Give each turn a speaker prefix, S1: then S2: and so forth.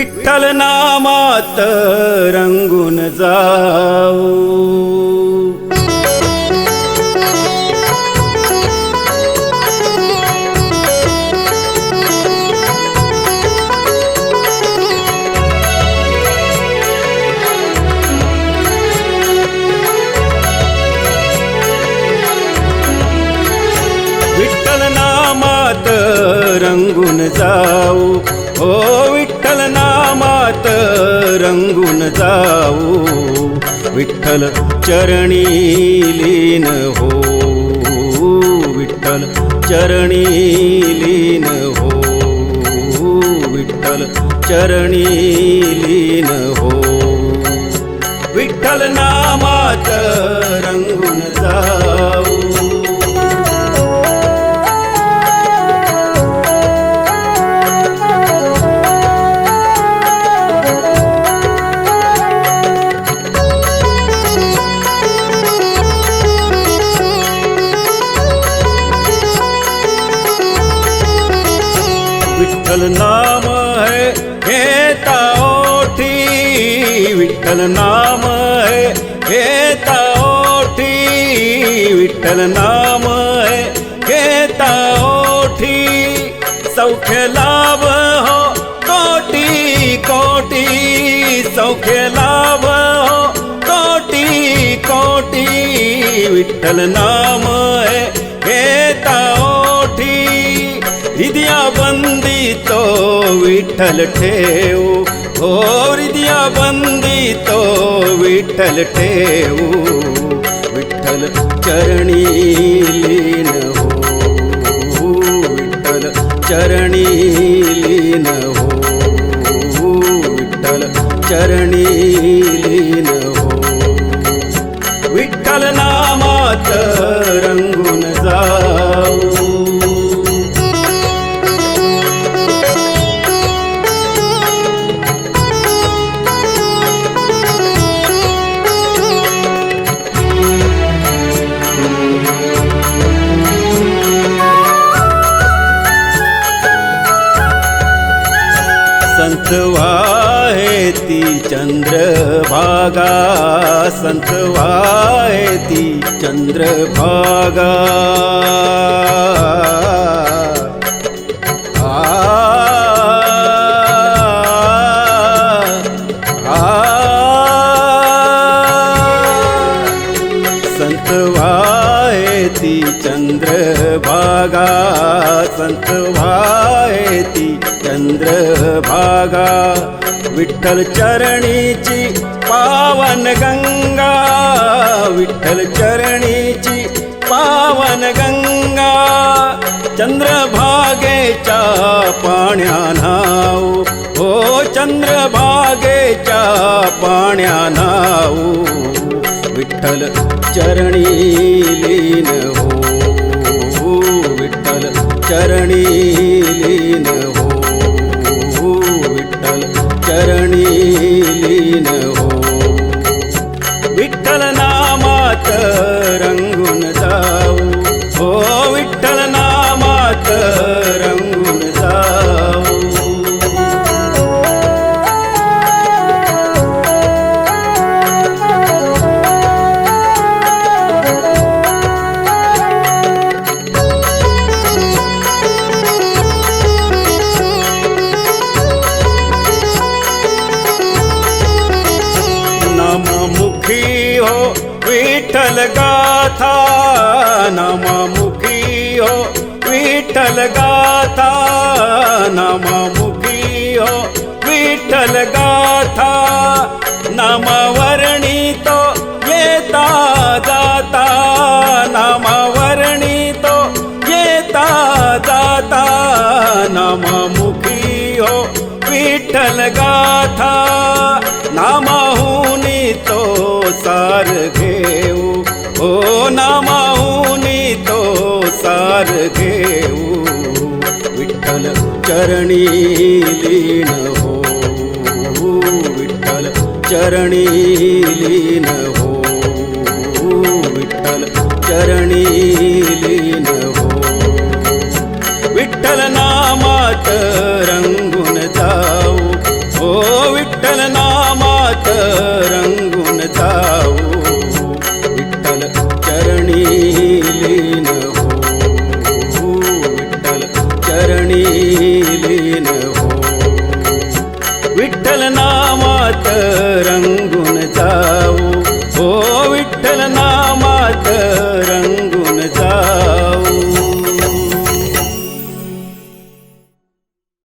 S1: विठ्ठल नामात रंगून जाऊ। विठ्ठल नामात रंगून जाऊ, ओ विठ्ठल नामात रंगून जाऊ। विठ्ठल चरणी लीन हो, विठ्ठल चरणी लीन हो, विठ्ठल चरणी लीन हो। विठ्ठल नामात रंगून जाऊ। विठ्ठल नाम है घेता ओठी, विठ्ठल नाम है घेता ओठी, विठ्ठल नाम है घेता ओठी। सौख्य लाभ हो कोटी कोटी, सौख्य लाभ हो कोटी कोटी। विठ्ठल नाम है घेता ओठी, हृदया बंदी तो विठ्ठल ठेवू, हो हृदया बंदी तो विठ्ठल ठेवू। विठ्ठल चरणी लीन हो, विठ्ठल चरणी लीन हो, विठ्ठल चरणी लीन हो। विठ्ठल नामात रंगून जाऊ। संत वाहेती चंद्रभागा, संत वाहेती चंद्रभागा। संत वाहेती चंद्रभागा, संत वाहेती चंद्रभागा। विठ्ठल चरणीची पावन गंगा, विठ्ठल चरणीची पावन गंगा। चंद्रभागेच्या पाण्या न्हाऊ, हो चंद्रभागेच्या पाण्या न्हाऊ। विठ्ठल चरणी लीन हो, विठ्ठल चरणी लीन हो, विठ्ठल चरणी लीन हो। विठ्ठल नामात रंगून जाऊ, हो विठ्ठल नामात रंगून जाऊ। नाममुखी हो विठ्ठल गाथा, नाममुखी हो विठ्ठल गाथा, नाममुखी हो विठ्ठल गाथा। नामावरणी तो येता जाता, नामावरणी तो येता जाता। नाममुखी हो विठ्ठल गाथा, नामाहुनी तो सार घेऊ, हो नामाहुनी तो सार घेऊ। विठ्ठल चरणी लीन हो, विठ्ठल चरणी लीन हो, विठ्ठल चरणी लीन हो। विठ्ठल नामात रंगून जाऊ, हो नामात रंगून जाऊ, हो विठ्ठल नामात